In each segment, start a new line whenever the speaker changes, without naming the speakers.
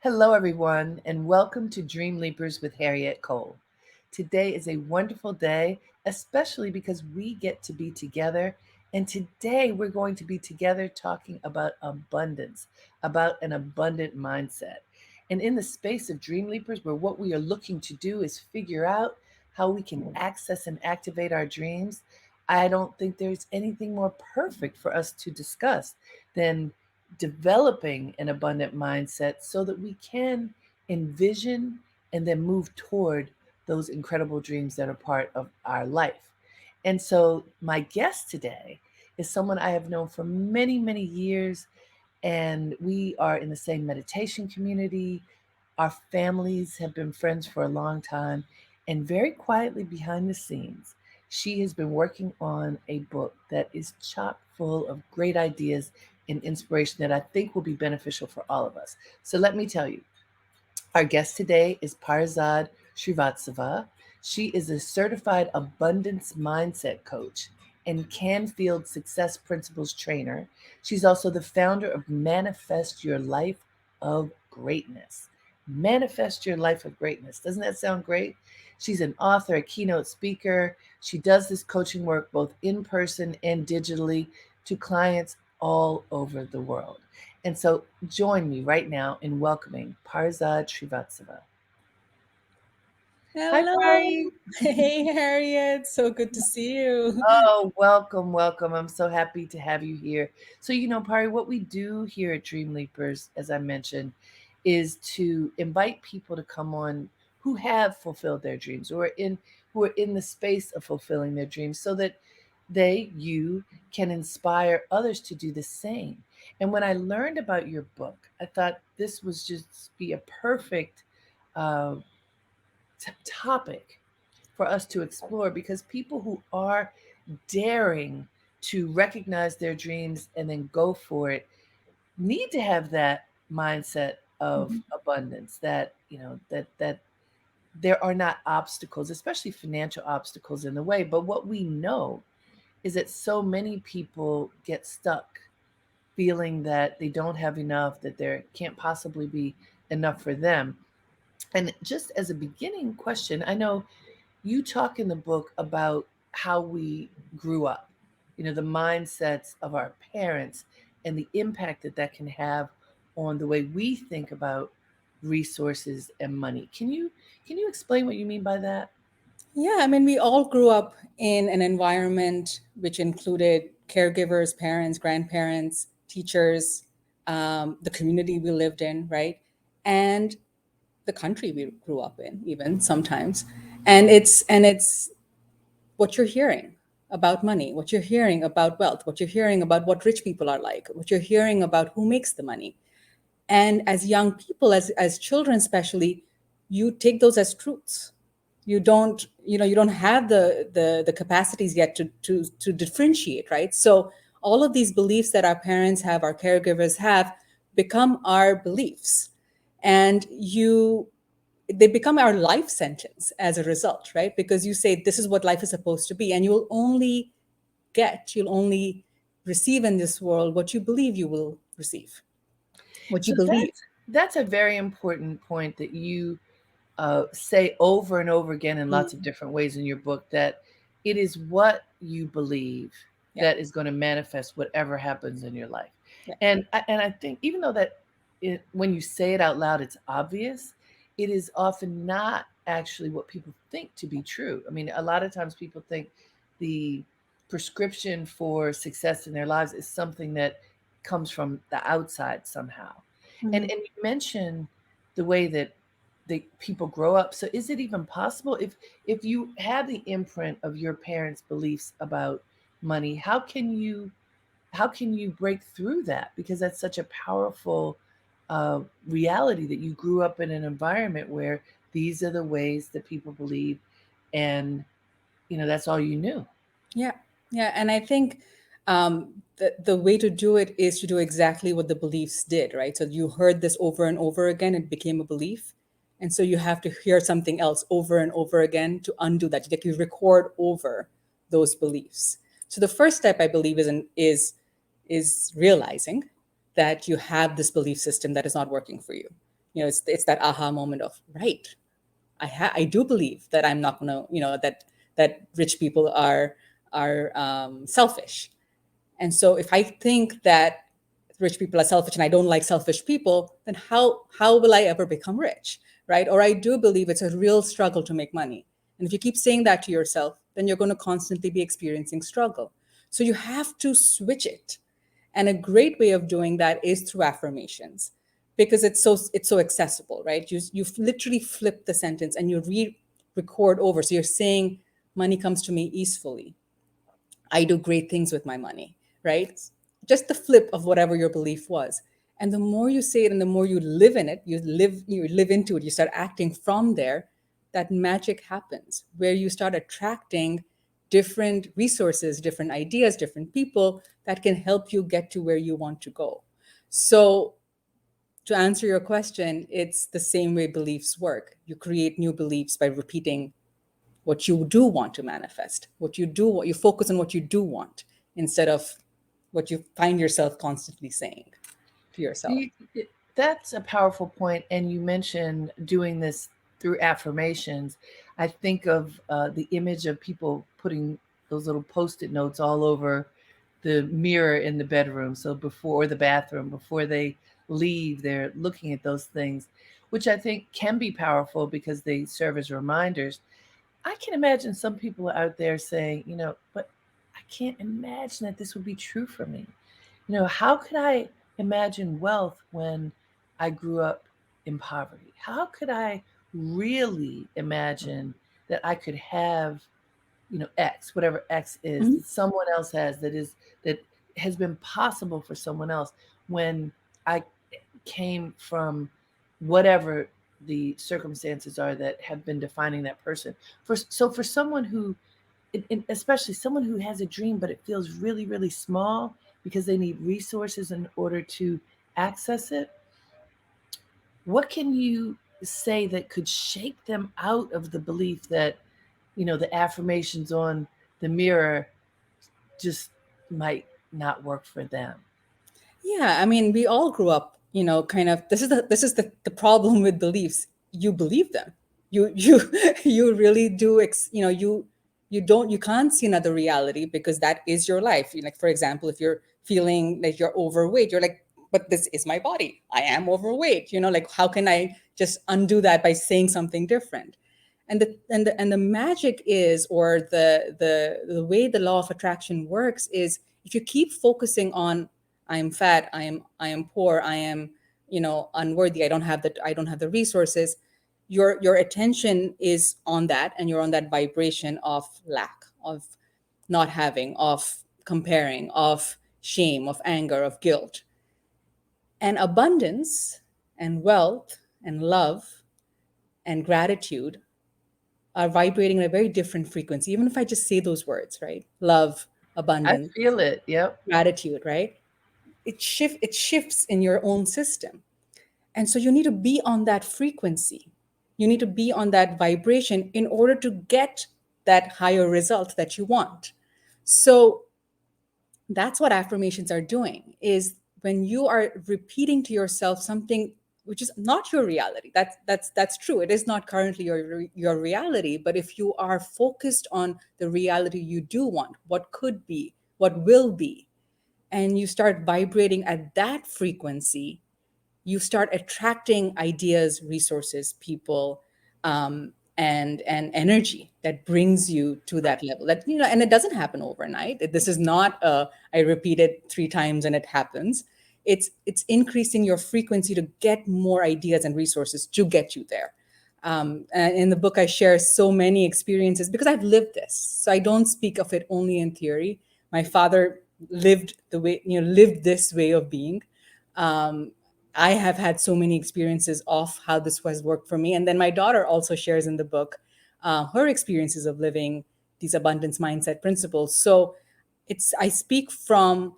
Hello, everyone, and welcome to Dreamleapers with Harriette Cole. Today is a wonderful day, especially because we get to be together. And today we're going to be together talking about abundance, about an abundant mindset. And in the space of Dreamleapers, where what we are looking to do is figure out how we can access and activate our dreams, I don't think there's anything more perfect for us to discuss than developing an abundant mindset so that we can envision and then move toward those incredible dreams that are part of our life. And so, my guest today is someone I have known for many, many years, and we are in the same meditation community. Our families have been friends for a long time, and very quietly behind the scenes, she has been working on a book that is chock full of great ideas and inspiration that I think will be beneficial for all of us. So let me tell you, our guest today is PARIZAD SRIVASTAVA. She is a certified abundance mindset coach and Canfield Success Principles trainer. She's also the founder of Manifest Your Life of Greatness. Manifest Your Life of Greatness. Doesn't that sound great? She's an author, a keynote speaker. She does this coaching work both in person and digitally to clients all over the world. And so join me right now in welcoming Parzad Srivastava. Hi,
Hello.
Pari.
Hey, Harriet. So good to see you.
Oh, welcome, welcome. I'm so happy to have you here. So, Pari, what we do here at Dream Leapers, as I mentioned, is to invite people to come on who have fulfilled their dreams or who are in the space of fulfilling their dreams so that you can inspire others to do the same. And when I learned about your book, I thought this was just be a perfect uh, topic for us to explore because people who are daring to recognize their dreams and then go for it need to have that mindset of
Mhm.
abundance that that there are not obstacles, especially financial obstacles, in the way. But what we know is that so many people get stuck feeling that they don't have enough, that there can't possibly be enough for them. And just as a beginning question, I know you talk in the book about how we grew up, the mindsets of our parents and the impact that that can have on the way we think about resources and money. Can you explain what you mean by that?
Yeah, I mean, we all grew up in an environment which included caregivers, parents, grandparents, teachers, the community we lived in, right? And the country we grew up in, even sometimes. And it's what you're hearing about money, what you're hearing about wealth, what you're hearing about what rich people are like, what you're hearing about who makes the money. And as young people, as children especially, you take those as truths. You don't have the capacities yet to differentiate, right? So all of these beliefs that our parents have, our caregivers have, become our beliefs. And they become our life sentence as a result, right? Because you say this is what life is supposed to be, and you'll only receive in this world what you believe you will receive, what you
So
believe.
that's a very important point that you say over and over again in lots of
Mm.
different ways in your book, that it is what you believe
Yeah,
that is going to manifest whatever happens in your life.
yeah.
And I think even though when you say it out loud, it's obvious, it is often not actually what people think to be true. I mean, a lot of times people think the prescription for success in their lives is something that comes from the outside somehow. And
Mhm.
and you mentioned the way that the people grow up. So is it even possible if you have the imprint of your parents' beliefs about money, how can you break through that? Because that's such a powerful reality that you grew up in an environment where these are the ways that people believe, and that's all you knew.
Yeah, yeah. And I think the way to do it is to do exactly what the beliefs did, right? So you heard this over and over again, it became a belief. And so you have to hear something else over and over again to undo that. Like you record over those beliefs. So the first step, I believe, is realizing that you have this belief system that is not working for you. It's that aha moment of, right, I do believe that I'm not gonna, that rich people are selfish. And so if I think that rich people are selfish and I don't like selfish people, then how will I ever become rich? Right? Or I do believe it's a real struggle to make money. And if you keep saying that to yourself, then you're going to constantly be experiencing struggle. So you have to switch it. And a great way of doing that is through affirmations, because it's so accessible, right? You literally flip the sentence and you record over. So you're saying, money comes to me easily. I do great things with my money, right? Just the flip of whatever your belief was. And the more you say it and the more you live in it, you live into it, you start acting from there, that magic happens where you start attracting different resources, different ideas, different people that can help you get to where you want to go. So to answer your question, it's the same way beliefs work. You create new beliefs by repeating what you do want to manifest, what you focus on, what you do want, instead of what you find yourself constantly saying to yourself.
That's a powerful point, and you mentioned doing this through affirmations. I think of the image of people putting those little post-it notes all over the mirror in the bedroom. So before the bathroom, before they leave, they're looking at those things, which I think can be powerful because they serve as reminders. I can imagine some people out there saying, but I can't imagine that this would be true for me. How could I imagine wealth when I grew up in poverty? How could I really imagine that I could have, X, whatever X is,
Mhm.
that someone else has, that has been possible for someone else when I came from whatever the circumstances are that have been defining that person. For someone who, especially someone who has a dream, but it feels really, really small because they need resources in order to access it, what can you say that could shake them out of the belief that, the affirmations on the mirror just might not work for them?
Yeah, I mean, we all grew up, kind of, this is the problem with beliefs. You believe them. You you really do you can't see another reality because that is your life. Like, for example, if you're feeling like you're overweight, you're like, but this is my body. I am overweight. Like, how can I just undo that by saying something different? And the magic is, or the way the law of attraction works is, if you keep focusing on, I am fat, I am poor, I am, unworthy, I don't have the resources, your attention is on that, and you're on that vibration of lack, of not having, of comparing, of shame, of anger, of guilt. And abundance and wealth and love and gratitude are vibrating at a very different frequency. Even if I just say those words, right? Love,
I
abundance,
feel it. Yep.
gratitude, right? It shifts in your own system. And so you need to be on that frequency. You need to be on that vibration in order to get that higher result that you want. So that's what affirmations are doing, is when you are repeating to yourself something which is not your reality. That's true, it is not currently your reality. But if you are focused on the reality you do want, what could be, what will be, and you start vibrating at that frequency, you start attracting ideas, resources, people, and energy that brings you to that level. That, and it doesn't happen overnight. This is not I repeat it 3 times and it happens. It's increasing your frequency to get more ideas and resources to get you there. And in the book, I share so many experiences because I've lived this. So I don't speak of it only in theory. My father lived this way of being. Um, I have had so many experiences of how this has worked for me. And then my daughter also shares in the book her experiences of living these abundance mindset principles. So I speak from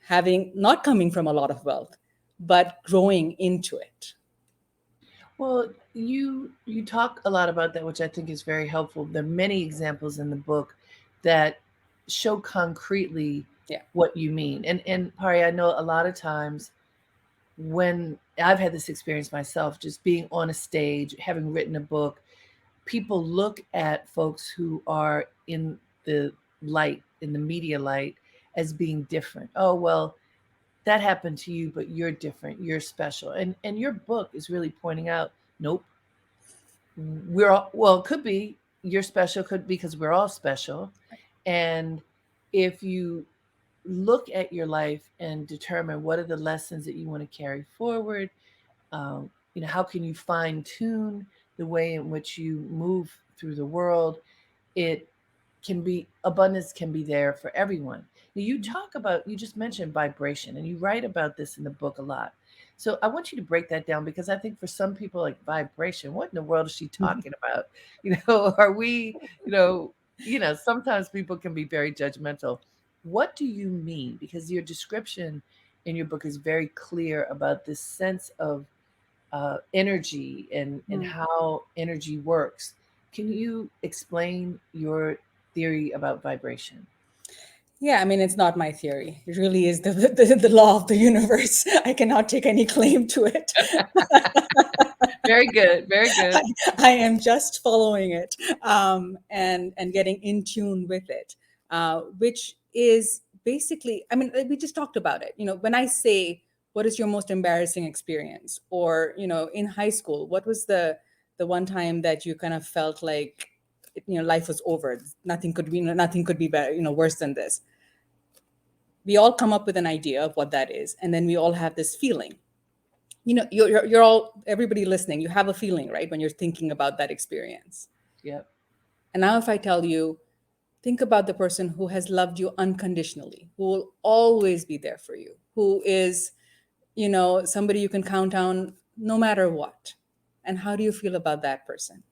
having not coming from a lot of wealth, but growing into it.
Well, you talk a lot about that, which I think is very helpful. There are many examples in the book that show concretely
Yeah.
what you mean. And Pari, I know a lot of times when I've had this experience myself, just being on a stage, having written a book. People look at folks who are in the light, in the media light, as being different. Oh, well, that happened to you, but you're different, you're special. And your book is really pointing out, nope, we're all, well, it could be you're special, could because we're all special. And if you look at your life and determine what are the lessons that you want to carry forward, how can you fine tune the way in which you move through the world, it can be, abundance can be there for everyone. Now, you talk about, you just mentioned vibration, and you write about this in the book a lot. So I want you to break that down, because I think for some people, like, vibration, what in the world is she talking about? Are we, you know, sometimes people can be very judgmental. What do you mean? Because your description in your book is very clear about this sense of energy and
Mhm.
how energy works. Can you explain your theory about vibration?
Yeah, I mean, it's not my theory. It really is the law of the universe. I cannot take any claim to it.
Very good, very
I,
good.
I am just following it, and getting in tune with it, which is basically, I mean, we just talked about it. When I say, what is your most embarrassing experience, or in high school, what was the one time that you kind of felt like life was over, nothing could be better, worse than this. We all come up with an idea of what that is, and then we all have this feeling. You're all, everybody listening, you have a feeling, right, when you're thinking about that experience.
Yep.
And now if I tell you, think about the person who has loved you unconditionally, who will always be there for you, who is somebody you can count on no matter what. And how do you feel about that person?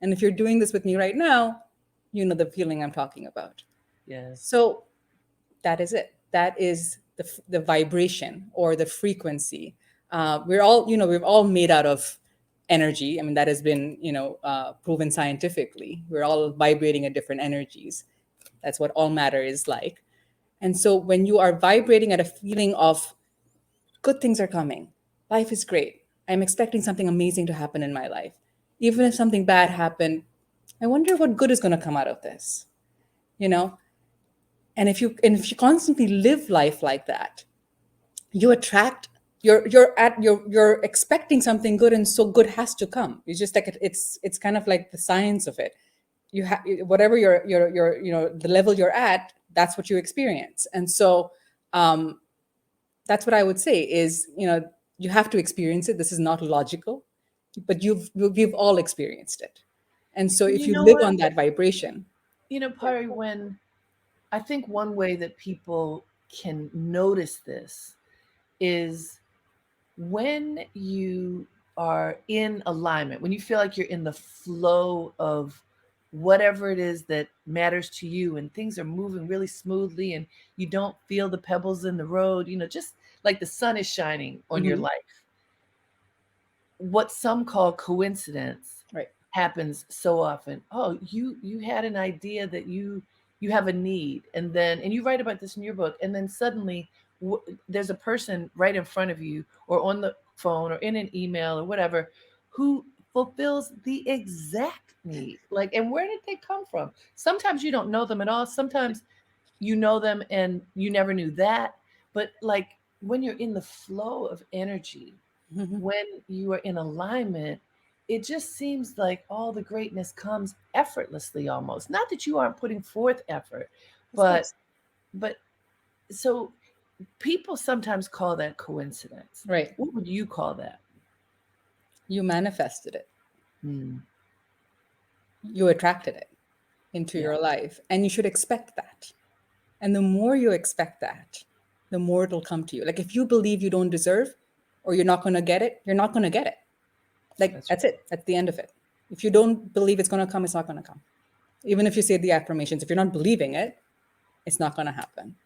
And if you're doing this with me right now, you know the feeling I'm talking about.
Yes.
So that is it. That is the vibration or the frequency. We're all, we're all made out of energy. I mean, that has been, proven scientifically. We're all vibrating at different energies. That's what all matter is like. And so when you are vibrating at a feeling of good things are coming, life is great, I'm expecting something amazing to happen in my life. Even if something bad happened, I wonder what good is going to come out of this, you know? And if you constantly live life like that, you attract, you're expecting something good, and so good has to come. It's just like it's kind of like the science of it. You have, whatever your the level you're at, that's what you experience. And so um that's what I would say is, you have to experience it. This is not logical, but we've all experienced it. And so if
You
you
know
live
what?
on that vibration.
Pari, when I think one way that people can notice this is when you are in alignment, when you feel like you're in the flow of whatever it is that matters to you, and things are moving really smoothly, and you don't feel the pebbles in the road, just like the sun is shining on your
Mhm.
life. What some call coincidence
Right.
happens so often. Oh, you had an idea that you have a need, and you write about this in your book, and then suddenly there's a person right in front of you, or on the phone, or in an email, or whatever, who fulfills the exact need. Like, and where did they come from? Sometimes you don't know them at all. Sometimes you know them and you never knew that. But like, when you're in the flow of energy,
Mhm.
when you are in alignment, it just seems like all the greatness comes effortlessly almost. Not that you aren't putting forth effort,
Of
but
course.
but so people sometimes call that coincidence.
Right.
What would you call that?
You manifested it.
Hmm.
You attracted it into
Yeah,
your life, and you should expect that. And the more you expect that, the more it'll come to you. Like, if you believe you don't deserve, or you're not going to get it, you're not going to get it. Like,
that's
that's it. That's the end of it. If you don't believe it's going to come, it's not going to come. Even if you say the affirmations, if you're not believing it, it's not going to happen.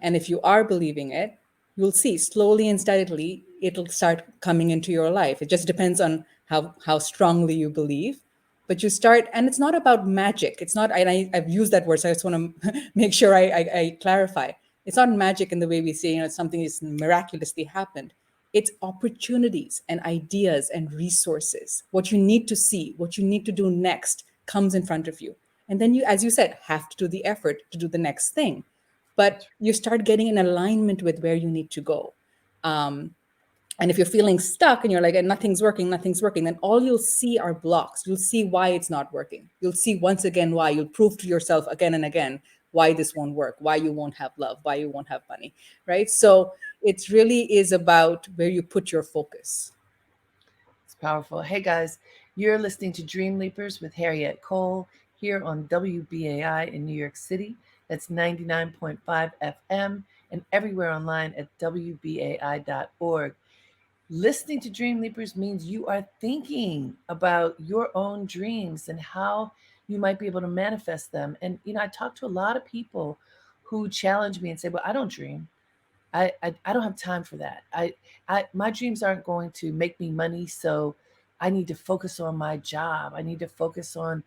And if you are believing it, you'll see slowly and steadily it'll start coming into your life. It just depends on how strongly you believe. But you start, and it's not about magic. It's not, and I've used that word, so I just want to make sure I clarify. It's not magic in the way we say, something is miraculously happened. It's opportunities and ideas and resources. What you need to see, what you need to do next comes in front of you. And then you, as you said, have to do the effort to do the next thing. But you start getting in alignment with where you need to go. And if you're feeling stuck and you're like, nothing's working, then all you'll see are blocks. You'll see why it's not working. You'll see once again why. You'll prove to yourself again and again why this won't work, why you won't have love, why you won't have money, right? So it really is about where you put your focus.
It's powerful. Hey guys, you're listening to Dreamleapers with Harriette Cole here on WBAI in New York City. That's 99.5 FM and everywhere online at WBAI.org. Listening to Dreamleapers means you are thinking about your own dreams and how you might be able to manifest them. And, I talk to a lot of people who challenge me and say, well, I don't dream. I don't have time for that. My dreams aren't going to make me money, so I need to focus on my job. I need to focus on,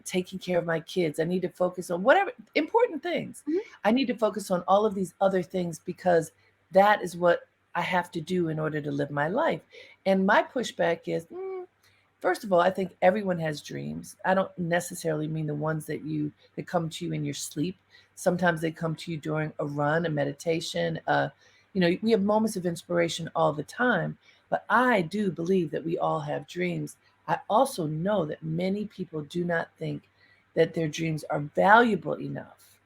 taking care of my kids. I need to focus on whatever important things. I need to focus on all of these other things because that is what I have to do in order to live my life. And my pushback is, first of all, I think everyone has dreams. I don't necessarily mean the ones that come to you in your sleep. Sometimes they come to you during a run, a meditation. We have moments of inspiration all the time, but I do believe that we all have dreams. I also know that many people do not think that their dreams are valuable enough,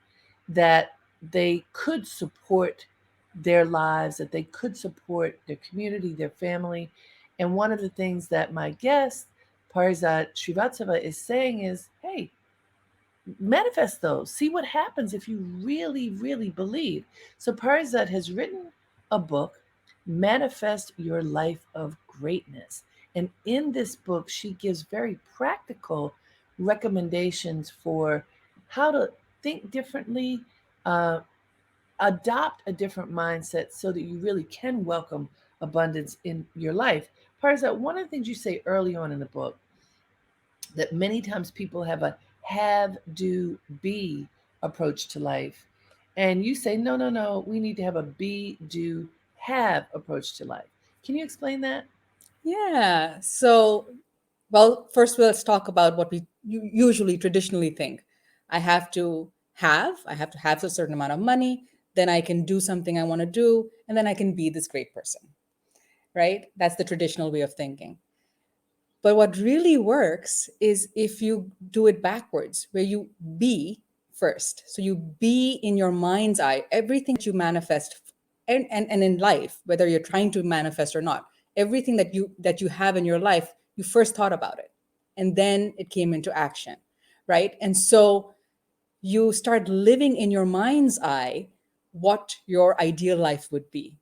that they could support their lives, that they could support their community, their family. And one of the things that my guest, PARIZAD SRIVASTAVA, is saying is, hey, manifest those. See what happens if you really, really believe. So PARIZAD has written a book, Manifest Your Life of Greatness. And in this book, she gives very practical recommendations for how to think differently, uh, adopt a different mindset so that you really can welcome abundance in your life. Parza, one of the things you say early on in the book, that many times people have a have, do, be approach to life. And you say, no, no, no, we need to have a be, do, have approach to life. Can you explain that?
Yeah. So, well, first let's talk about what we usually traditionally think. I have to have a certain amount of money, then I can do something I want to do, and then I can be this great person, right? That's the traditional way of thinking. But what really works is if you do it backwards, where you be first. So you be in your mind's eye, everything that you manifest and in life, whether you're trying to manifest or not, everything that you have in your life, you first thought about it. And then it came into action. Right. And so you start living in your mind's eye what your ideal life would be.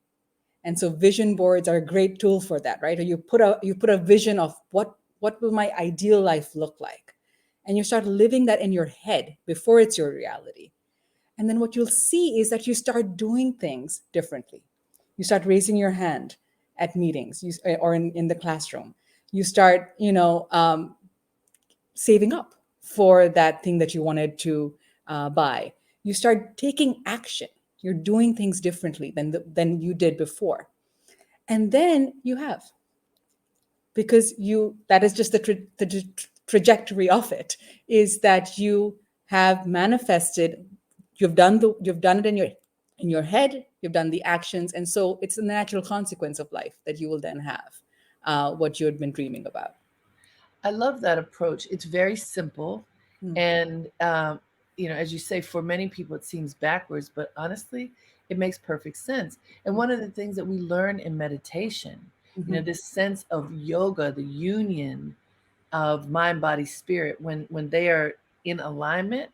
And so vision boards are a great tool for that, right? Or you put a vision of what will my ideal life look like, and you start living that in your head before it's your reality. And then what you'll see is that you start doing things differently. You start raising your hand at meetings, or in the classroom. You start, saving up for that thing that you wanted to buy. You start taking action. You're doing things differently than you did before, and then you have, because you that is just the trajectory of it, is that you have manifested. You've done it in your head. You've done the actions, and so it's a natural consequence of life that you will then have what you had been dreaming about.
I love that approach. It's very simple.
Mm.
And, as you say, for many people, it seems backwards, but honestly, it makes perfect sense. And one of the things that we learn in meditation,
Mhm.
this sense of yoga, the union of mind, body, spirit, when they are in alignment,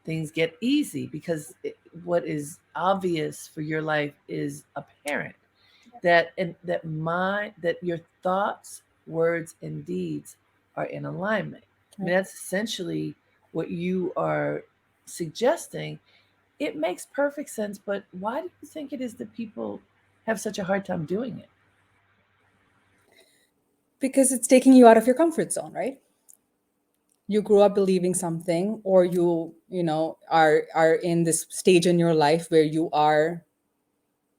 things get easy because what is obvious for your life is apparent. That your thoughts, words, and deeds are in alignment. I mean,
Right.
that's essentially what you are suggesting. It makes perfect sense, but why do you think it is that people have such a hard time doing it?
Because it's taking you out of your comfort zone, right? You grew up believing something, or you know are in this stage in your life where you are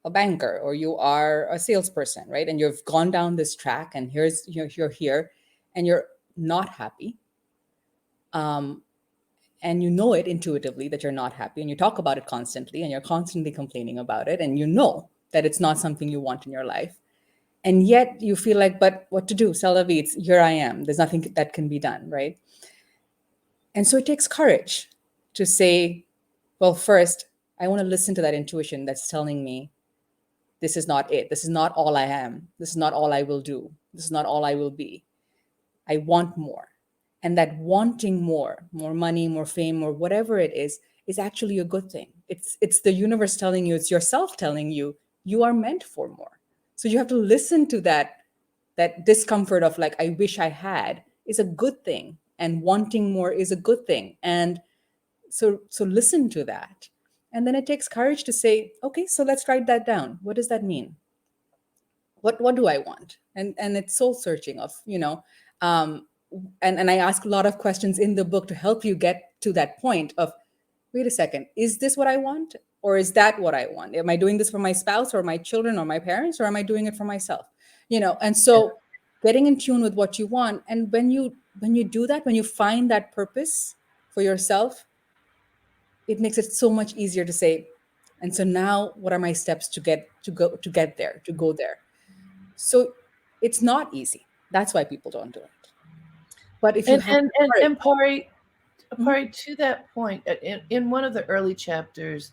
a banker or you are a salesperson, right? And you've gone down this track and you're here and you're not happy. Um, and you know it intuitively that you're not happy and you talk about it constantly and you're constantly complaining about it and you know that it's not something you want in your life. And yet you feel like, but what to do? C'est la vie, here I am. There's nothing that can be done, right? And so it takes courage to say, well, first, I want to listen to that intuition that's telling me this is not it. This is not all I am. This is not all I will do. This is not all I will be. I want more. And that wanting more money, more fame, or whatever it is actually a good thing. It's the universe telling you, it's yourself telling you, you are meant for more. So you have to listen to that discomfort of like, I wish I had is a good thing. And wanting more is a good thing. And so listen to that. And then it takes courage to say, okay, so let's write that down. What does that mean? What do I want? And it's soul searching of, um, and I ask a lot of questions in the book to help you get to that point of, wait a second, is this what I want? Or is that what I want? Am I doing this for my spouse or my children or my parents, or am I doing it for myself? And
Yeah.
so getting in tune with what you want. And when you do that, when you find that purpose for yourself, it makes it so much easier to say, and so now what are my steps to get there, to go there? So it's not easy. That's why people don't do it. But if you
And
have
and and,
courage.
and Pari,
Mhm,
To that point, in one of the early chapters,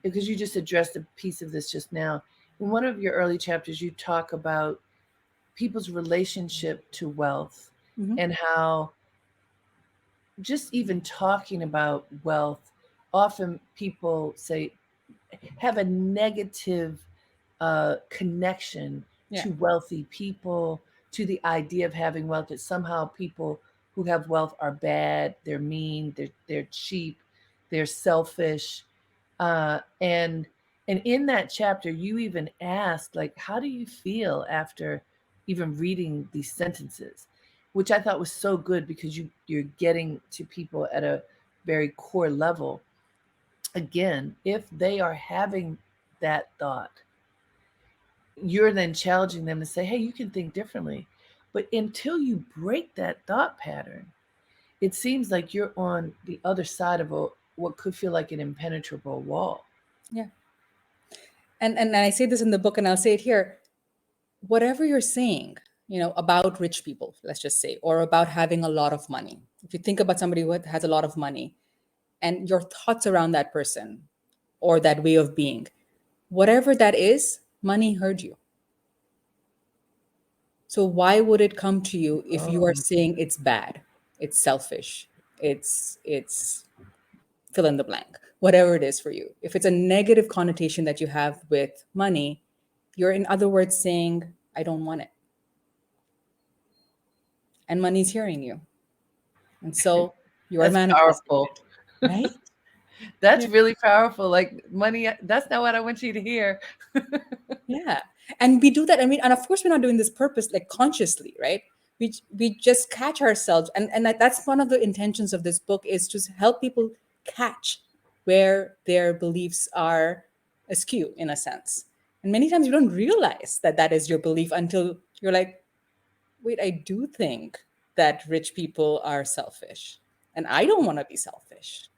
because you just addressed a piece of this just now, in one of your early chapters, you talk about people's relationship to wealth
mhm,
and how just even talking about wealth, often people say have a negative connection
yeah.
to wealthy people, to the idea of having wealth, that somehow people who have wealth are bad, they're mean, they're cheap, they're selfish. And in that chapter, you even asked, like, how do you feel after even reading these sentences, which I thought was so good because you're getting to people at a very core level. Again, if they are having that thought, you're then challenging them to say, hey, you can think differently. But until you break that thought pattern, it seems like you're on the other side of what could feel like an impenetrable wall.
Yeah. And I say this in the book and I'll say it here. Whatever you're saying, about rich people, let's just say, or about having a lot of money. If you think about somebody who has a lot of money and your thoughts around that person or that way of being, whatever that is, money hurt you. So why would it come to you if you are
Oh,
saying it's bad, it's selfish, it's fill in the blank, whatever it is for you? If it's a negative connotation that you have with money, you're in other words saying, I don't want it. And money's hearing you. And so you're
that's
manifesting
powerful.
it, right?
That's
Yeah.
really powerful. Like, money, that's not what I want you to hear.
Yeah. And we do that. I mean, and of course we're not doing this purpose like consciously, right? We just catch ourselves. And that's one of the intentions of this book is to help people catch where their beliefs are askew in a sense. And many times you don't realize that that is your belief until you're like, wait, I do think that rich people are selfish. And I don't want to be selfish.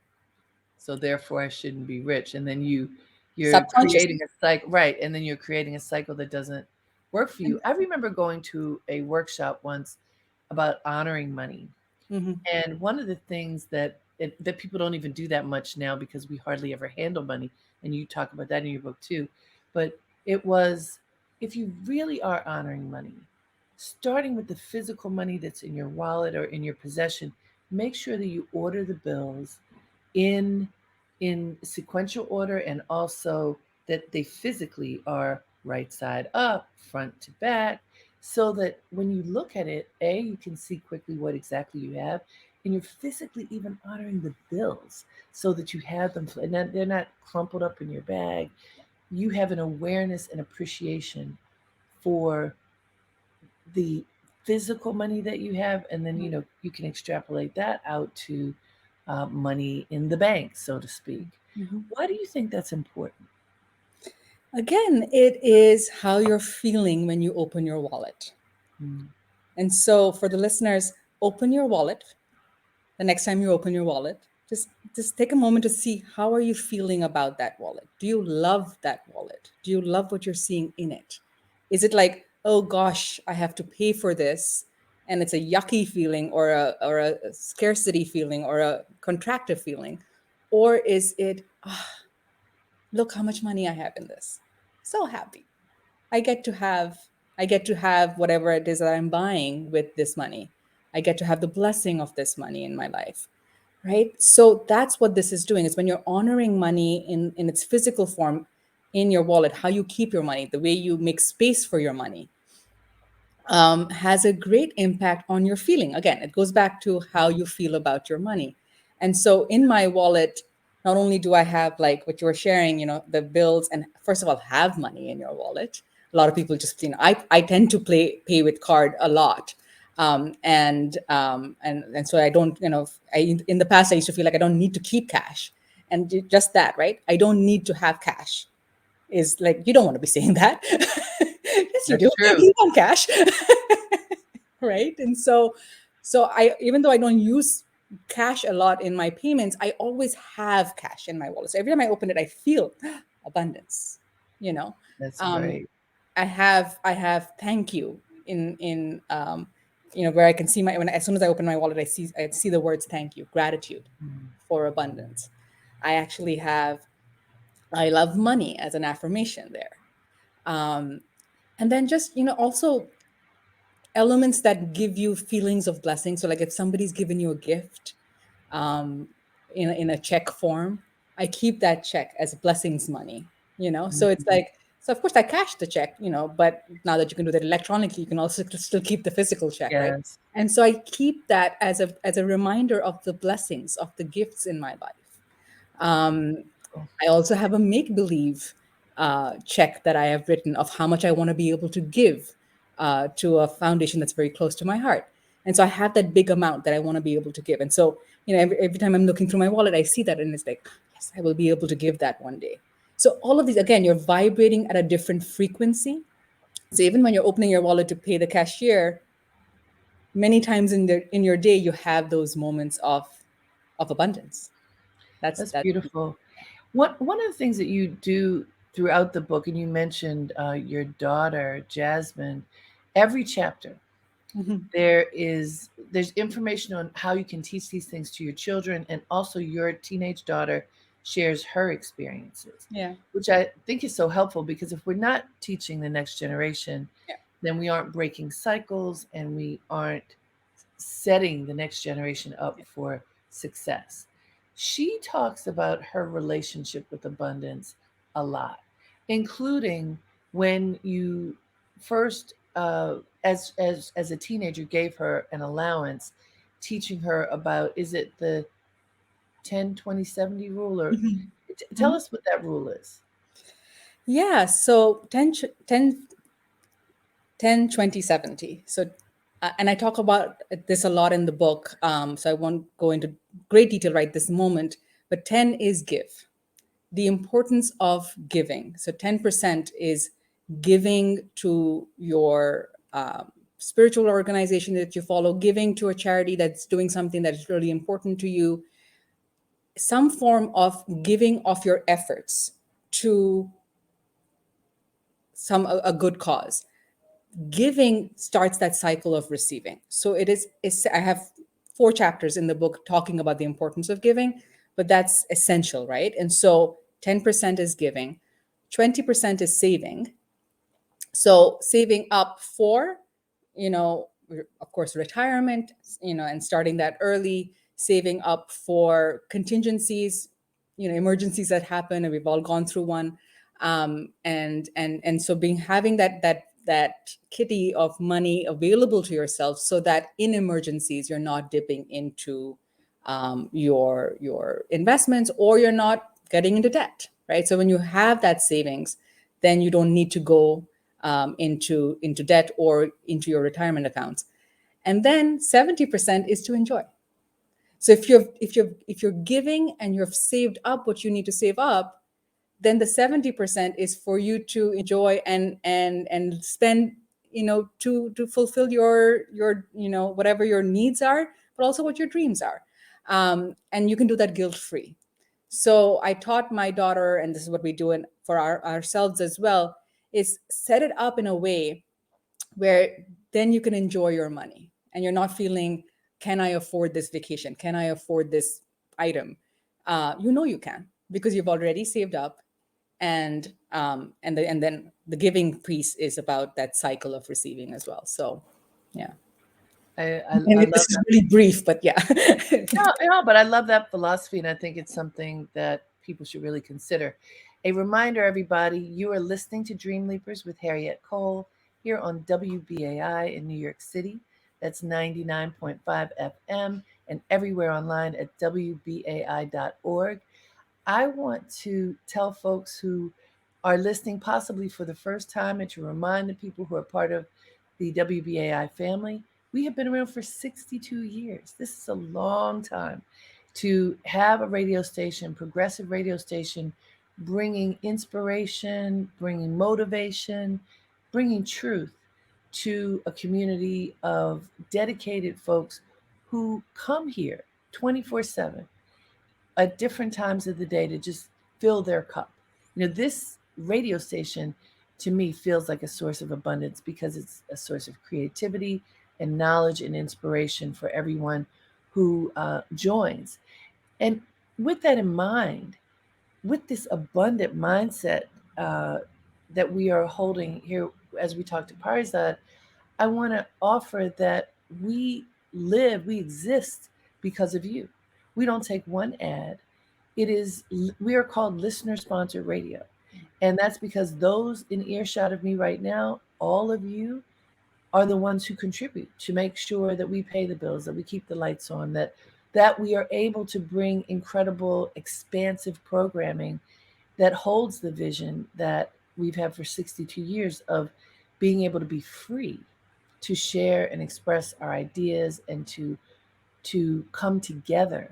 So therefore I shouldn't be rich. And then you're creating
Subconsciously.
a cycle, right? And then you're creating a cycle that doesn't work for you. I remember going to a workshop once about honoring money.
Mhm.
And one of the things that people don't even do that much now because we hardly ever handle money, and you talk about that in your book too. But it was, if you really are honoring money, starting with the physical money that's in your wallet or in your possession, make sure that you order the bills in sequential order, and also that they physically are right side up, front to back, so that when you look at it, A, you can see quickly what exactly you have, and you're physically even honoring the bills so that you have them and they're not crumpled up in your bag. You have an awareness and appreciation for the physical money that you have, and then you can extrapolate that out to money in the bank, so to speak.
Mhm.
Why do you think that's important?
Again, it is how you're feeling when you open your wallet.
Mm.
And so for the listeners, open your wallet. The next time you open your wallet, just take a moment to see how are you feeling about that wallet. Do you love that wallet? Do you love what you're seeing in it? Is it like, oh gosh, I have to pay for this, and it's a yucky feeling, or a scarcity feeling, or a contractive feeling? Or is it, "Ah, look how much money I have in this, so happy, I get to have, I get to have whatever it is that I'm buying with this money. I get to have the blessing of this money in my life." Right? So that's what this is doing, is when you're honoring money in its physical form in your wallet, how you keep your money, the way you make space for your money, has a great impact on your feeling. Again, it goes back to how you feel about your money. And so in my wallet, not only do I have, like what you were sharing, the bills, and first of all, have money in your wallet. A lot of people just, I tend to pay with card a lot. And so I don't, in the past, I used to feel like I don't need to keep cash. And just that, right? I don't need to have cash is like, you don't want to be saying that. Yes, you
That's
do.
true.
You want cash. Right? And so I, even though I don't use cash a lot in my payments, I always have cash in my wallet. So every time I open it, I feel abundance. You know,
That's
um,
great.
I have thank you in where I can see my, when as soon as I open my wallet, I see the words thank you, gratitude
Mm.
for abundance. I actually have I love money as an affirmation there. Um, and then just, also elements that give you feelings of blessing. So like if somebody's given you a gift, um, in a check form, I keep that check as blessings money. So it's
Mhm.
like, so of course I cash the check, but now that you can do that electronically, you can also still keep the physical check, right?
Yes.
And so I keep that as a reminder of the blessings, of the gifts in my life. um,
Oh,
I also have a make believe check that I have written of how much I want to be able to give to a foundation that's very close to my heart. And so I have that big amount that I want to be able to give. And so, every time I'm looking through my wallet, I see that, and it's like, yes, I will be able to give that one day. So all of these, again, you're vibrating at a different frequency. So even when you're opening your wallet to pay the cashier, many times in your day, you have those moments of abundance.
that's
That's
beautiful. One of the things that you do throughout the book, and you mentioned your daughter Jasmine, every chapter
Mhm.
there's information on how you can teach these things to your children, and also your teenage daughter shares her experiences,
Yeah.
which I think is so helpful, because if we're not teaching the next generation,
Yeah.
then we aren't breaking cycles, and we aren't setting the next generation up for success. She talks about her relationship with abundance a lot, including when you first, as a teenager, gave her an allowance, teaching her about, is it the 10-20-70 rule, or
Mhm.
tell
Mhm.
us what that rule is.
Yeah, so 10, 20, 70. So, and I talk about this a lot in the book, so I won't go into great detail right this moment, but 10 is give. The importance of giving. So 10% is giving to your spiritual organization that you follow, giving to a charity that's doing something that is really important to you, some form of giving of your efforts to a good cause. Giving starts that cycle of receiving. So I have 4 chapters in the book talking about the importance of giving, but that's essential, right? And so 10% is giving, 20% is saving. So saving up for, of course, retirement, and starting that early, saving up for contingencies, emergencies that happen, and we've all gone through one. And so being having that kitty of money available to yourself, so that in emergencies you're not dipping into your investments, or you're not getting into debt, right? So when you have that savings, then you don't need to go into debt or into your retirement accounts. And then 70% is to enjoy. So if you're giving and you've saved up what you need to save up, then the 70% is for you to enjoy and spend, to fulfill your whatever your needs are, but also what your dreams are. And you can do that guilt free. So I taught my daughter, and this is what we do for ourselves as well, is set it up in a way where then you can enjoy your money and you're not feeling, can I afford this vacation? Can I afford this item? You can, because you've already saved up. And then the giving piece is about that cycle of receiving as well. So yeah.
I
And this
love
is
that.
really brief, but yeah.
Yeah, yeah, but I love that philosophy, and I think it's something that people should really consider. A reminder, everybody, you are listening to Dreamleapers with Harriette Cole here on WBAI in New York City. That's 99.5 FM and everywhere online at WBAI.org. I want to tell folks who are listening possibly for the first time and to remind the people who are part of the WBAI family, we have been around for 62 years. This is a long time to have a radio station, progressive radio station, bringing inspiration, bringing motivation, bringing truth to a community of dedicated folks who come here 24/7 at different times of the day to just fill their cup. This radio station to me feels like a source of abundance because it's a source of creativity and knowledge and inspiration for everyone who joins. And with that in mind, with this abundant mindset uh, that we are holding here as we talk to Parizad, I want to offer that we we exist because of you. We don't take one ad. We are called listener sponsored radio. And that's because those in earshot of me right now, all of you are the ones who contribute to make sure that we pay the bills, that we keep the lights on, that we are able to bring incredible expansive programming that holds the vision that we've had for 62 years of being able to be free to share and express our ideas and to come together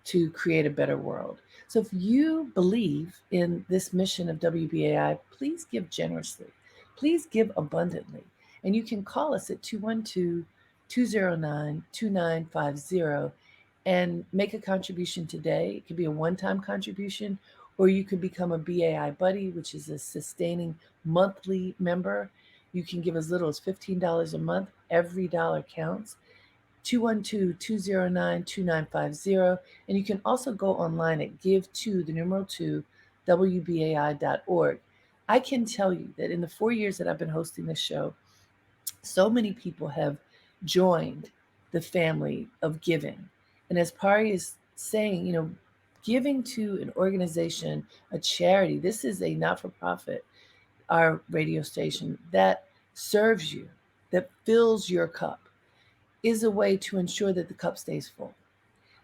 to create a better world. So if you believe in this mission of WBAI, please give generously. Please give abundantly. And you can call us at 212 209 2950 and make a contribution today. It could be a one time contribution, or you could become a BAI Buddy, which is a sustaining monthly member. You can give as little as $15 a month. Every dollar counts. 212-209-2950. And you can also go online at give2, the numeral 2, WBAI.org. I can tell you that in the 4 years that I've been hosting this show, so many people have joined the family of giving. And as Pari is saying, giving to an organization, a charity, this is a not for profit, our radio station that serves you, that fills your cup, is a way to ensure that the cup stays full.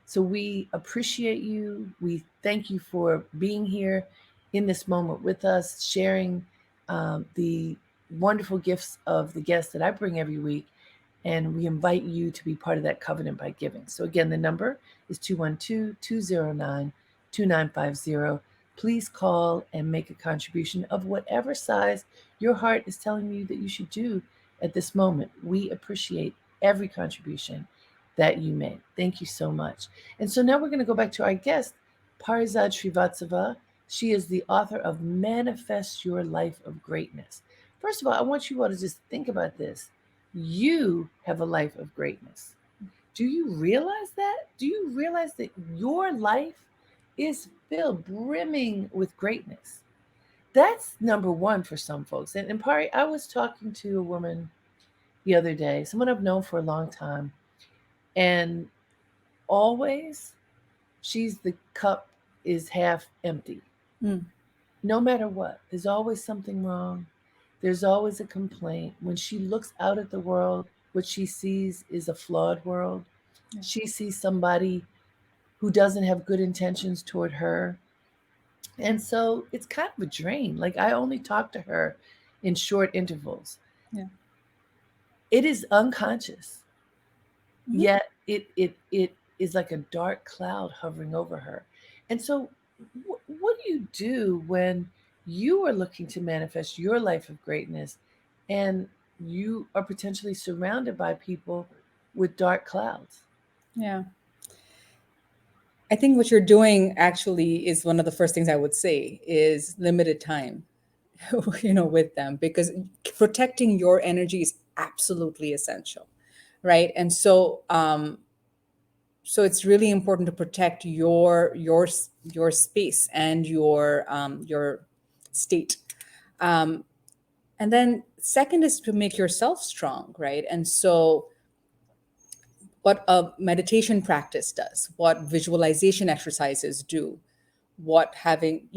So we appreciate you. We thank you for being here in this moment with us, sharing the wonderful gifts of the guests that I bring every week. And we invite you to be part of that covenant by giving. So again, the number is 212-209-2950. Please call and make a contribution of whatever size your heart is telling you that you should do at this moment. We appreciate every contribution that you made. Thank you so much. And so now we're going to go back to our guest, PARIZAD SRIVASTAVA. She is the author of Manifest Your Life of Greatness. First of all, I want you all to just think about this. You have a life of greatness. Do you realize that? Do you realize that your life is filled, brimming with greatness? That's number one for some folks. And Pari, I was talking to a woman the other day, someone I've known for a long time, and always the cup is half empty.
Mm,
No matter what, there's always something wrong. There's always a complaint. When she looks out at the world, what she sees is a flawed world.
yeah.
She sees somebody who doesn't have good intentions toward her. And so it's kind of a drain. Like I only talk to her in short intervals.
Yeah.
It is unconscious,
Mhm.
yet it is like a dark cloud hovering over her. And so what do you do when you are looking to manifest your life of greatness and you are potentially surrounded by people with dark clouds?
Yeah. I think what you're doing actually is one of the first things I would say is limited time, with them, because protecting your energy is absolutely essential, right? And so it's really important to protect your space and your state. Um, and then second is to make yourself strong, right? And so what a meditation practice does, what visualization exercises do, what having,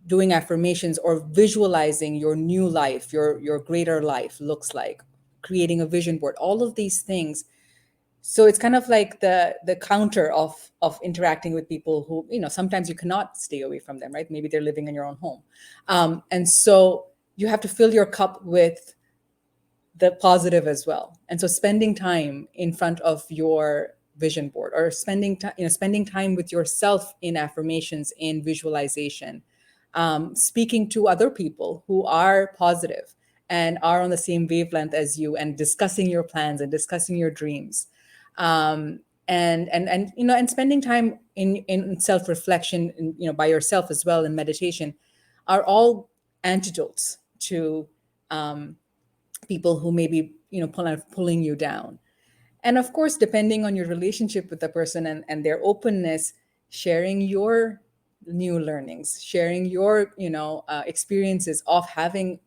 doing affirmations or visualizing your new life, your greater life looks like, creating a vision board, all of these things. So it's kind of like the counter of interacting with people who, sometimes you cannot stay away from them, right? Maybe they're living in your own home. And so you have to fill your cup with the positive as well. And so spending time in front of your vision board, or spending time with yourself in affirmations, in visualization, speaking to other people who are positive and are on the same wavelength as you, and discussing your plans and discussing your dreams, and spending time in self reflection, by yourself as well, in meditation, are all antidotes to um, people who may be, pulling you down. And of course, depending on your relationship with the person, and their openness, sharing your new learnings, sharing your, experiences of having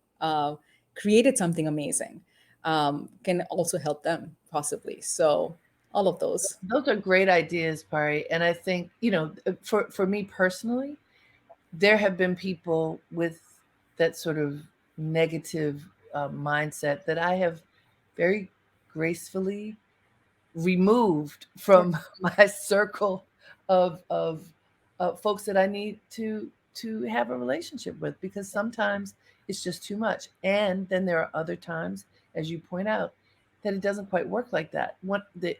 created something amazing, can also help them possibly. So all of those.
Those are great ideas, Pari. And I think, for me personally, there have been people with that sort of negative mindset that I have very gracefully removed
Yeah.
from my circle of folks that I need to have a relationship with, because sometimes it's just too much. And then there are other times, as you point out, that it doesn't quite work like that.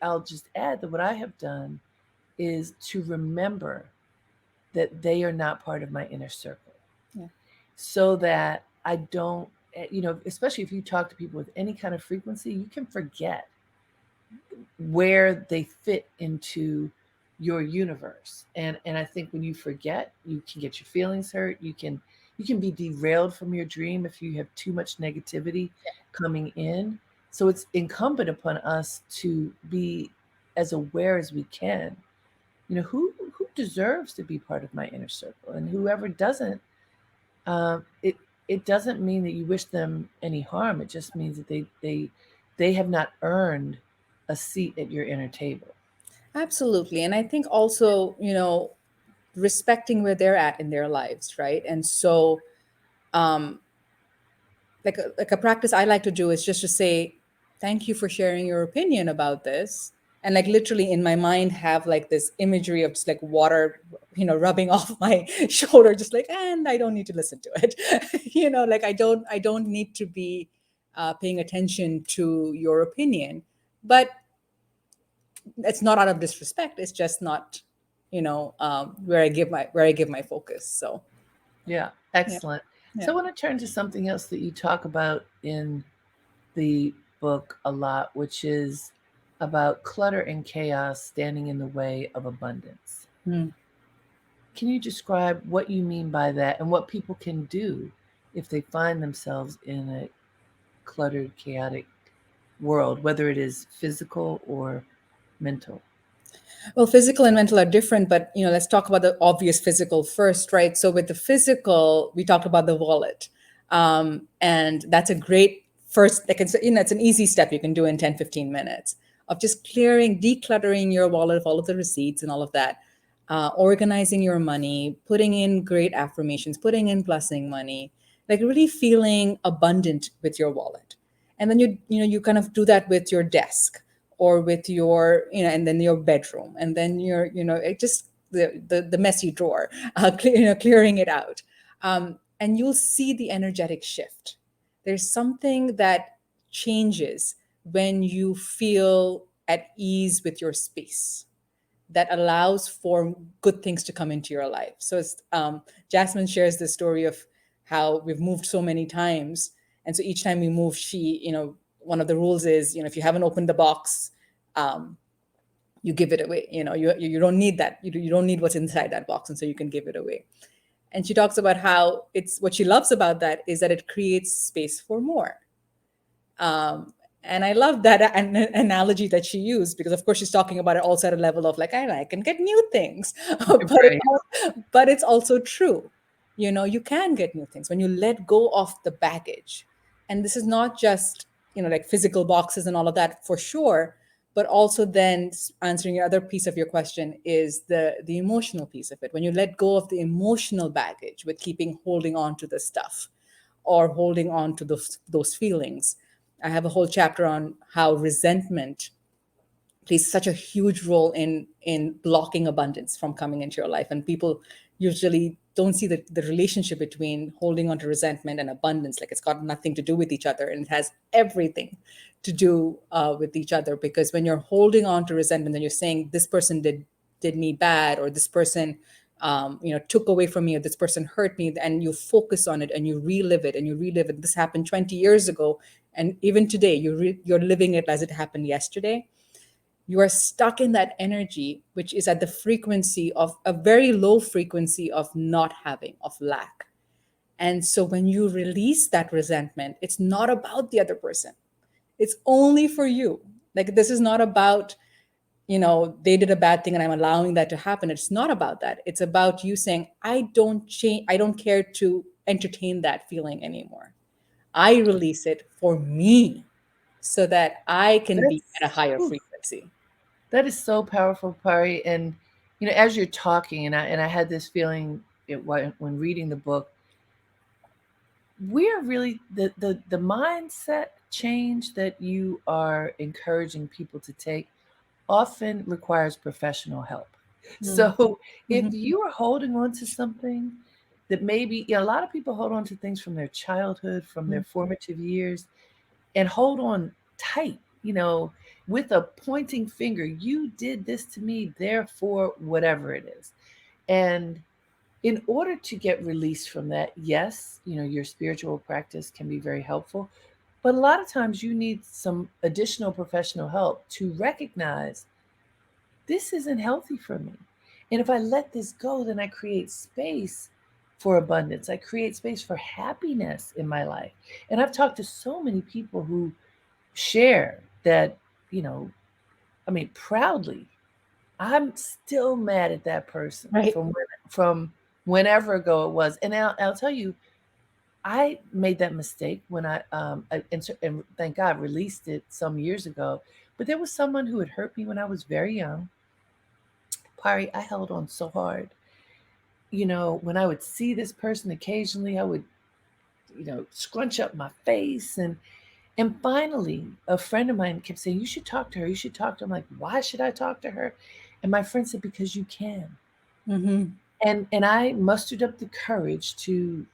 I'll just add that what I have done is to remember that they are not part of my inner circle,
Yeah.
so that I don't, especially if you talk to people with any kind of frequency, you can forget where they fit into your universe. And I think when you forget, you can get your feelings hurt. You can be derailed from your dream if you have too much negativity coming in. So it's incumbent upon us to be as aware as we can. Who deserves to be part of my inner circle, and whoever doesn't, it doesn't mean that you wish them any harm. It just means that they have not earned a seat at your inner table.
Absolutely. And I think also, respecting where they're at in their lives, right? And so, um, like a practice I like to do is just to say, thank you for sharing your opinion about this. And like literally in my mind have like this imagery of just like water, rubbing off my shoulder, just like, and I don't need to listen to it. Like I don't need to be paying attention to your opinion. But it's not out of disrespect. It's just not, where I give my focus. So
Yeah,
yeah,
excellent.
yeah.
So I want to turn to something else that you talk about in the book a lot, which is about clutter and chaos standing in the way of abundance.
Hmm.
Can you describe what you mean by that and what people can do if they find themselves in a cluttered, chaotic world, whether it is physical or mental?
Well, physical and mental are different, but let's talk about the obvious physical first, right? So with the physical, we talked about the wallet. And that's a great first, like it's an easy step you can do in 10, 15 minutes of just decluttering your wallet of all of the receipts and all of that, organizing your money, putting in great affirmations, putting in blessing money, like really feeling abundant with your wallet. And then you kind of do that with your desk, or with your, and then your bedroom, and then your, it just the messy drawer, clearing it out. And you'll see the energetic shift. There's something that changes when you feel at ease with your space. that allows for good things to come into your life. So it's, Jasmine shares this story of how we've moved so many times, and so each time we move, she, one of the rules is, if you haven't opened the box, um, you give it away. You don't need that. You don't need what's inside that box, and so you can give it away. And she talks about how it's what she loves about that is that it creates space for more. Um, and I love that analogy that she used, because of course she's talking about it also at a level of like, I can get new things,
Right.
but it's also true. You can get new things when you let go of the baggage. And this is not just, like physical boxes and all of that for sure, but also then answering your other piece of your question is the emotional piece of it. When you let go of the emotional baggage with keeping holding on to the stuff or holding on to those feelings. I have a whole chapter on how resentment plays such a huge role in blocking abundance from coming into your life. And people usually don't see the relationship between holding on to resentment and abundance. Like, it's got nothing to do with each other, and it has everything to do with each other. Because when you're holding on to resentment, then you're saying this person did me bad, or this person took away from me, or this person hurt me, and you focus on it and you relive it and you relive it. This happened 20 years ago, and even today you're living it as it happened yesterday. You are stuck in that energy, which is at the frequency of a very low frequency of not having, of lack. And so when you release that resentment, it's not about the other person. It's only for you. Like, this is not about, they did a bad thing and I'm allowing that to happen. It's not about that. It's about you saying, I don't change, I don't care to entertain that feeling anymore. I release it for me so that I can be at a
That's
higher
whew,
frequency.
that is so powerful, Pari. And as you're talking, and I had this feeling when reading the book, we're really the mindset change that you are encouraging people to take often requires professional help.
Mm.
So if
Mhm.
you are holding on to something that maybe, a lot of people hold on to things from their childhood, from their
Mhm.
formative years, and hold on tight, with a pointing finger. You did this to me, therefore, whatever it is. And in order to get released from that, yes, your spiritual practice can be very helpful. But a lot of times you need some additional professional help to recognize this isn't healthy for me. And if I let this go, then I create space for abundance. I create space for happiness in my life. And I've talked to so many people who share that, you know, proudly, I'm still mad at that person
Right.
from whenever ago it was. And I'll tell you, I made that mistake when and thank God released it some years ago. But there was someone who had hurt me when I was very young. Pari, I held on so hard. When I would see this person occasionally, I would, scrunch up my face. And finally, a friend of mine kept saying, "You should talk to her. You should talk to her." I'm like, "Why should I talk to her?" And my friend said, "Because you can."
Mhm.
And I mustered up the courage to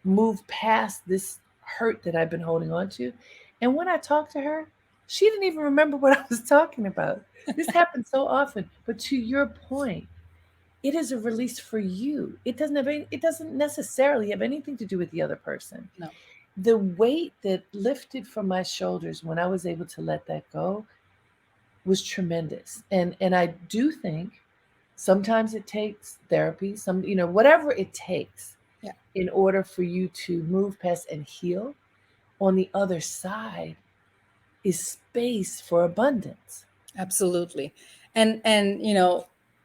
move past this hurt that I've been holding on to. And when I talked to her, she didn't even remember what I was talking about. This happens so often. But to your point, it is a release for you. It doesn't necessarily have anything to do with the other person.
No.
The weight that lifted from my shoulders when I was able to let that go was tremendous. And I do think sometimes it takes therapy, whatever it takes
Yeah.
in order for you to move past and heal. On the other side is space for abundance.
Absolutely. And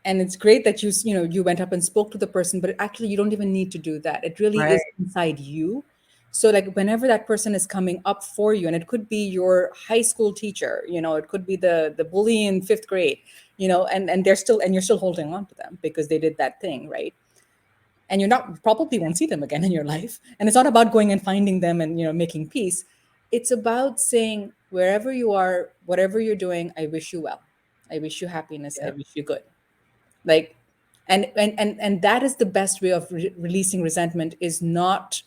it's great that you went up and spoke to the person, but actually you don't even need to do that. It really
Right.
is inside you. So like whenever that person is coming up for you, and it could be your high school teacher, it could be the bully in fifth grade, and you're still holding on to them because they did that thing, right? And you're not probably won't see them again in your life. And it's not about going and finding them and making peace. It's about saying, wherever you are, whatever you're doing, I wish you well, I wish you happiness, I
Yep.
wish you good. Like, and that is the best way of releasing resentment, is not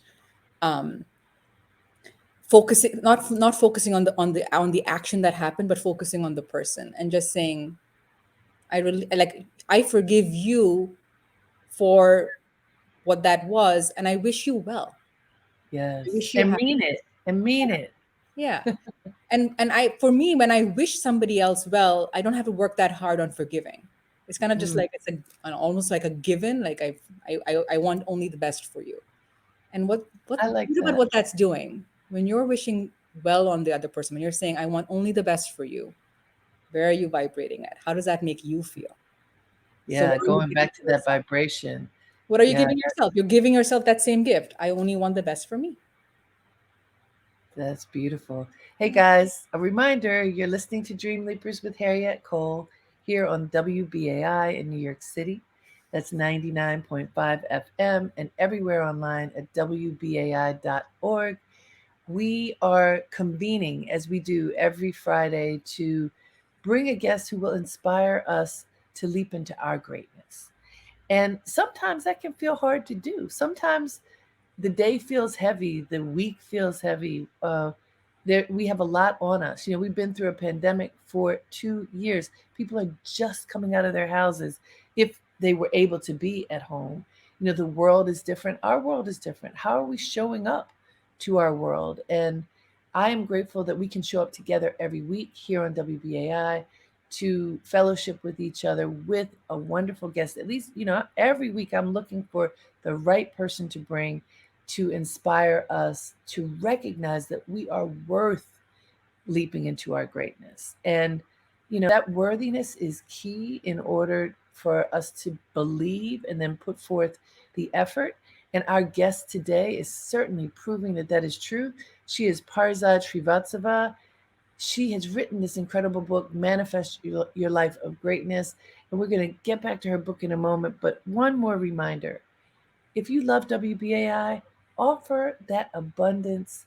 focusing, not focusing on the action that happened, but focusing on the person and just saying, I really like, I forgive you for what that was, and I wish you well. I
Yes.
wish you
And
happy.
mean it. And mean it.
Yeah. And I, for me, when I wish somebody else well, I don't have to work that hard on forgiving. It's kind of just
Mm,
like it's almost like a given. Like I want only the best for you. And what
I like
think about
that.
what that's doing when you're wishing well on the other person. When you're saying I want only the best for you, where are you vibrating at? How does that make you feel? So
Yeah,
what are you
going
giving
back to that
yourself?
vibration.
What are you
Yeah,
giving yourself? You're giving yourself that same gift. I only want the best for me.
that's beautiful. Hey guys, a reminder, you're listening to Dream Leapers with Harriette Cole here on WBAI in New York City. That's 99.5 FM and everywhere online at WBAI.org. We are convening as we do every Friday to bring a guest who will inspire us to leap into our greatness. And sometimes that can feel hard to do. Sometimes the day feels heavy, the week feels heavy. We have a lot on us. You know, we've been through a pandemic for 2 years. People are just coming out of their houses if they were able to be at home. You know, the world is different. Our world is different. How are we showing up to our world? And I am grateful that we can show up together every week here on WBAI to fellowship with each other with a wonderful guest. At least, you know, every week I'm looking for the right person to bring to inspire us to recognize that we are worth leaping into our greatness. And, you know, that worthiness is key in order for us to believe and then put forth the effort. And our guest today is certainly proving that that is true. She is PARIZAD SRIVASTAVA. She has written this incredible book, Manifest Your Life of Greatness. And we're going to get back to her book in a moment. But one more reminder, if you love WBAI, offer that abundance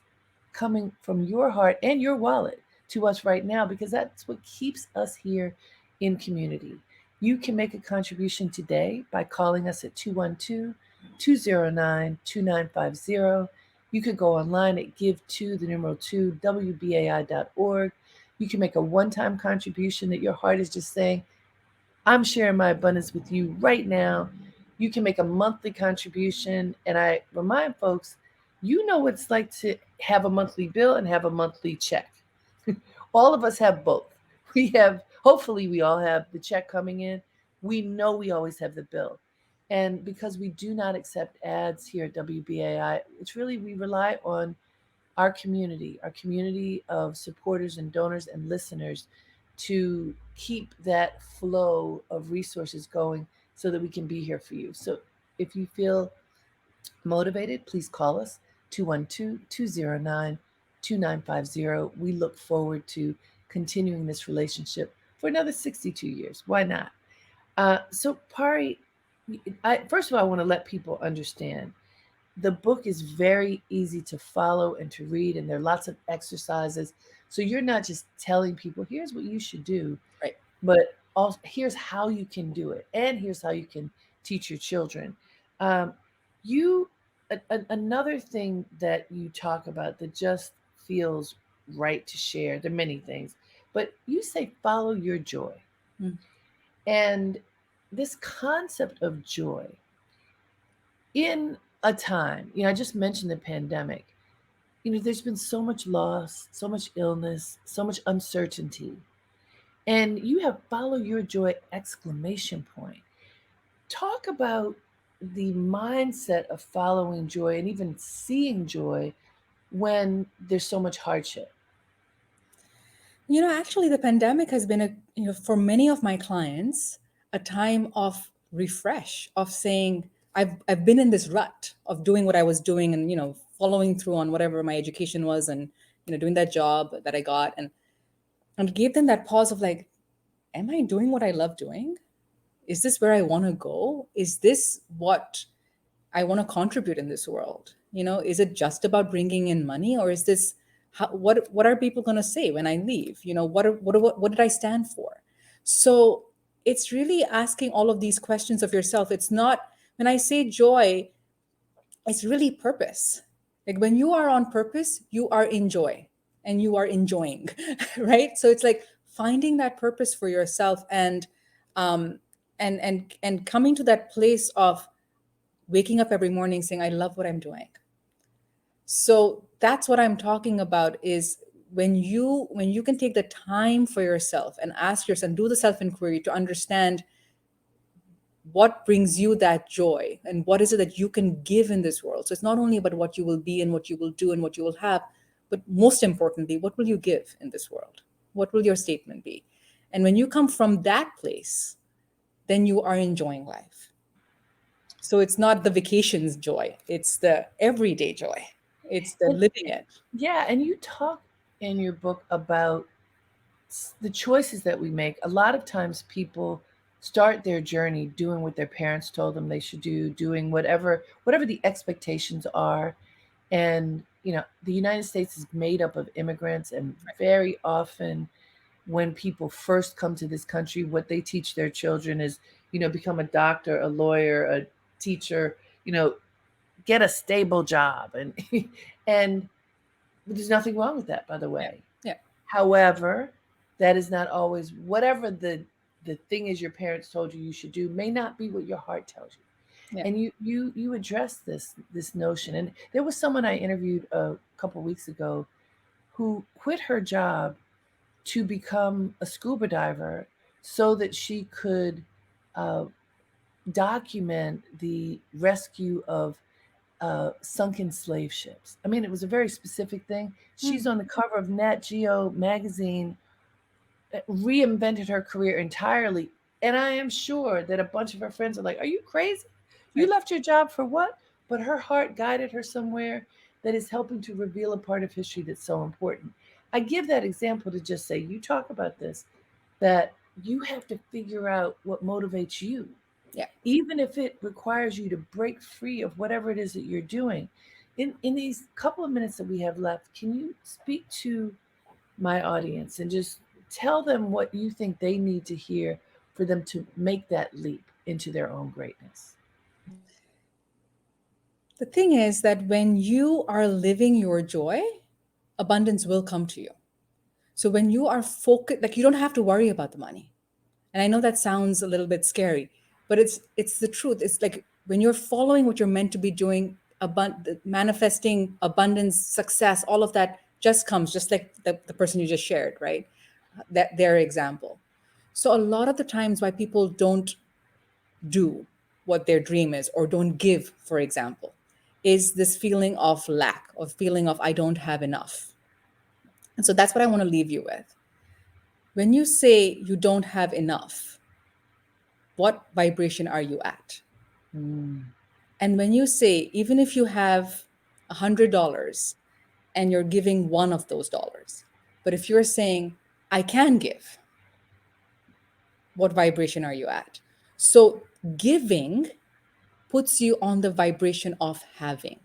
coming from your heart and your wallet to us right now because that's what keeps us here in community. You can make a contribution today by calling us at 212 209 2950. You could go online at give to the numeral 2 WBAI.org. You can make a one time contribution that your heart is just saying, I'm sharing my abundance with you right now. You can make a monthly contribution. And I remind folks, you know what it's like to have a monthly bill and have a monthly check. All of us have both. We have, hopefully, we all have the check coming in. We know we always have the bill. And because we do not accept ads here at WBAI, it's really, we rely on our community of supporters and donors and listeners to keep that flow of resources going so that we can be here for you. So if you feel motivated, please call us 212 209 2950. We look forward to continuing this relationship for another 62 years. Why not? So, Pari, first of all, I want to let people understand the book is very easy to follow and to read, and there are lots of exercises. So you're not just telling people, here's what you should do,
Right.
but also here's how you can do it, and here's how you can teach your children. Um, you, another thing that you talk about that just feels right to share, there are many things, but you say follow your joy.
Mm.
And this concept of joy in a time, you know, I just mentioned the pandemic. You know, there's been so much loss, so much illness, so much uncertainty. And you have follow your joy exclamation point. Talk about the mindset of following joy and even seeing joy when there's so much hardship.
Actually, the pandemic has been for many of my clients, a time of refresh, of saying, I've been in this rut of doing what I was doing and, following through on whatever my education was and, doing that job that I got. And it gave them that pause of like, am I doing what I love doing? Is this where I want to go? Is this what I want to contribute in this world? Is it just about bringing in money, or is this what are people going to say when I leave? What did I stand for? So it's really asking all of these questions of yourself. It's not, when I say joy, it's really purpose. Like when you are on purpose, you are in joy and you are enjoying, right? So it's like finding that purpose for yourself. And um, and coming to that place of waking up every morning saying, I love what I'm doing. So that's what I'm talking about, is when you can take the time for yourself and ask yourself and do the self inquiry to understand what brings you that joy and what is it that you can give in this world. So it's not only about what you will be and what you will do and what you will have, but most importantly, what will you give in this world? What will your statement be? And when you come from that place, then you are enjoying life. So it's not the vacations joy, it's the everyday joy, it's the
And
living it.
yeah, and you talk in your book about the choices that we make. A lot of times people start their journey doing what their parents told them they should do, doing whatever the expectations are. And the United States is made up of immigrants, and very often when people first come to this country, what they teach their children is, become a doctor, a lawyer, a teacher, you know, get a stable job. And and there's nothing wrong with that, by the
Yeah.
way.
Yeah.
However, that is not always whatever the thing is your parents told you should do may not be what your heart tells you.
Yeah.
And you address this notion. And there was someone I interviewed a couple weeks ago who quit her job to become a scuba diver so that she could uh, document the rescue of sunken slave ships. I mean, it was a very specific thing.
Hmm.
She's on the cover of Nat Geo magazine, reinvented her career entirely. And I am sure that a bunch of her friends are like, "Are you crazy? You
Right.
left your job for what?" But her heart guided her somewhere that is helping to reveal a part of history that's so important. I give that example to just say, you talk about this, that you have to figure out what motivates you,
Yeah.
even if it requires you to break free of whatever it is that you're doing. In these couple of minutes that we have left, can you speak to my audience and just tell them what you think they need to hear for them to make that leap into their own greatness?
The thing is that when you are living your joy, abundance will come to you. So when you are focused, like you don't have to worry about the money. And I know that sounds a little bit scary, but it's the truth. It's like when you're following what you're meant to be doing, manifesting abundance, success, all of that just comes, just like the person you just shared, right? That their example. So a lot of the times why people don't do what their dream is or don't give, for example, is this feeling of lack, of feeling of I don't have enough. And so that's what I want to leave you with. When you say you don't have enough, what vibration are you at?
Mm,
And when you say, even if you have $100 and you're giving one of those dollars, but if you're saying, I can give, what vibration are you at? So giving puts you on the vibration of having.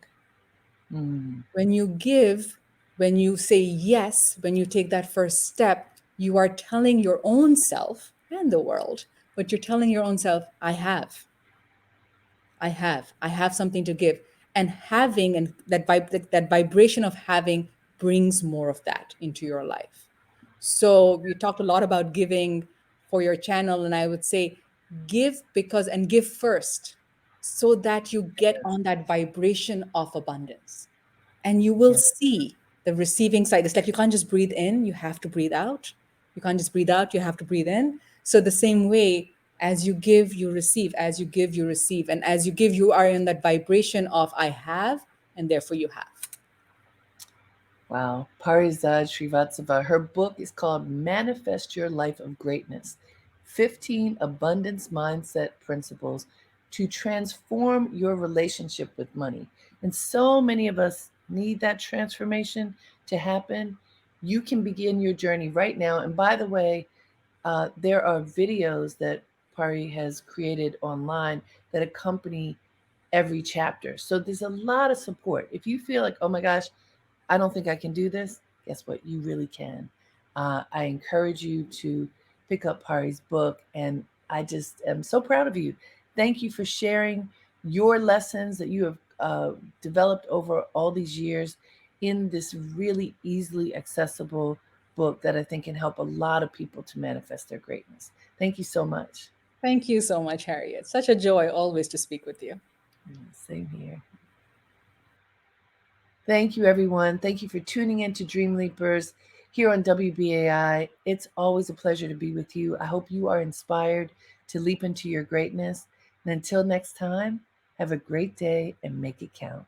mm,
When you give, when you say yes, when you take that first step, you are telling your own self and the world, but you're telling your own self, I have something to give. And having and that vibration of having brings more of that into your life. So we talked a lot about giving for your channel, and I would say give because and give first so that you get on that vibration of abundance and you will
yeah.
see the receiving side. It's like you can't just breathe in, you have to breathe out. You can't just breathe out, you have to breathe in. So, the same way, as you give, you receive. As you give, you receive. And as you give, you are in that vibration of I have, and therefore you have.
Wow. Parizad Srivastava. Her book is called Manifest Your Life of Greatness, 15 Abundance Mindset Principles to Transform Your Relationship with Money. And so many of us need that transformation to happen. You can begin your journey right now. And by the way, there are videos that Pari has created online that accompany every chapter. So there's a lot of support. If you feel like, oh my gosh, I don't think I can do this, guess what? You really can. I encourage you to pick up Pari's book, and I just am so proud of you. Thank you for sharing your lessons that you have developed over all these years in this really easily accessible book that I think can help a lot of people to manifest their greatness. Thank you so much.
Thank you so much, Harriet. Such a joy always to speak with you.
Same here. Thank you, everyone. Thank you for tuning in to Dream Leapers here on WBAI. It's always a pleasure to be with you. I hope you are inspired to leap into your greatness. And until next time, have a great day and make it count.